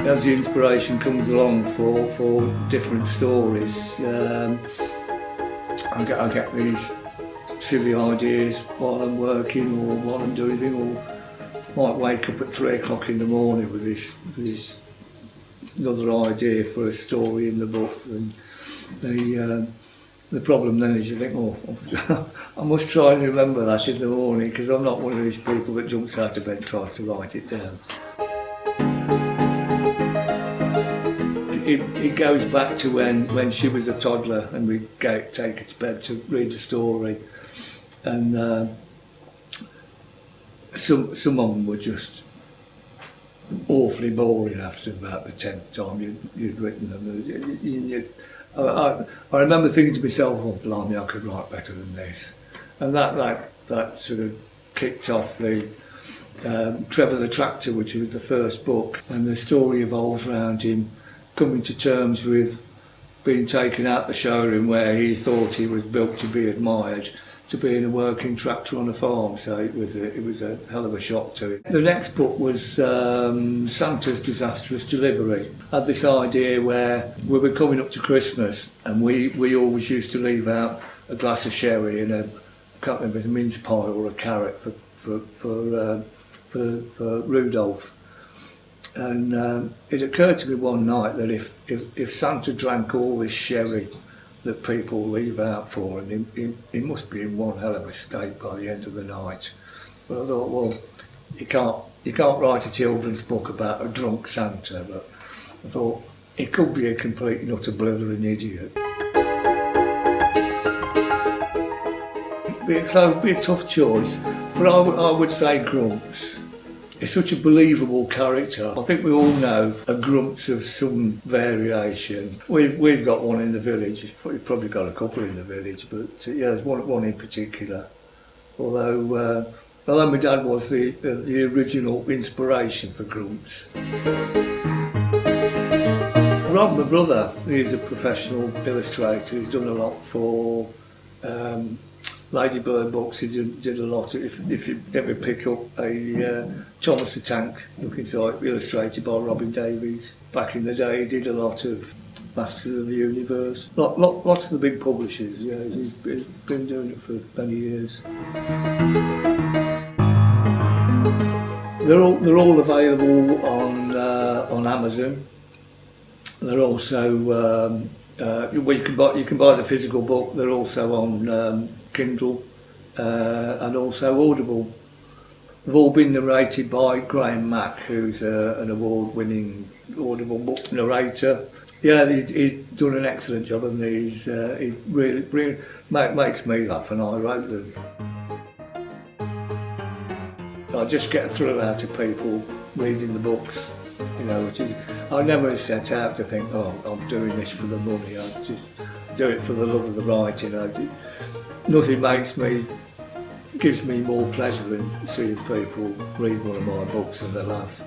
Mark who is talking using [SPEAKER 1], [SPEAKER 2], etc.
[SPEAKER 1] As the inspiration comes along for different stories, I get these silly ideas while I'm working or while I'm doing it, or might wake up at 3 o'clock in the morning with this another idea for a story in the book. And the problem then is you think, oh, I must try and remember that in the morning, because I'm not one of these people that jumps out of bed and tries to write it down. It goes back to when she was a toddler and we'd take her to bed to read a story, and some of them were just awfully boring after about the 10th time you'd written them. I remember thinking to myself, oh blimey, I could write better than this, and that sort of kicked off the Trevor the Tractor, which was the first book, and the story evolves around him coming to terms with being taken out the showroom where he thought he was built to be admired, to being a working tractor on a farm. So it was a hell of a shock to him. The next book was Santa's Disastrous Delivery. I had this idea where we were coming up to Christmas, and we always used to leave out a glass of sherry and I can't remember, a mince pie or a carrot for Rudolph. And it occurred to me one night that if Santa drank all this sherry that people leave out for him, he must be in one hell of a state by the end of the night. But I thought, well, you can't write a children's book about a drunk Santa, but I thought he could be a complete and utter blithering idiot. It'd be a tough choice, but I would say Grumps. He's such a believable character. I think we all know a Grumps of some variation. We've got one in the village. We've probably got a couple in the village, but yeah, there's one in particular. Although my dad was the original inspiration for Grumps. Rob, my brother, he's a professional illustrator. He's done a lot for Ladybird books. He did a lot. If you ever pick up a Thomas the Tank looking site illustrated by Glyn Davies, back in the day he did a lot of Masters of the Universe. Lots of the big publishers. Yeah, he's been doing it for many years. They're all available on Amazon. They're also you can buy the physical book. They're also on Kindle and also Audible. They've all been narrated by Graham Mack, who's an award-winning Audible book narrator. Yeah, he's done an excellent job, and he really makes me laugh, and I wrote them. I just get a thrill out of people reading the books, you know. I never set out to think, oh, I'm doing this for the money. I just do it for the love of the writing. Nothing gives me more pleasure than seeing people read one of my books and they laugh.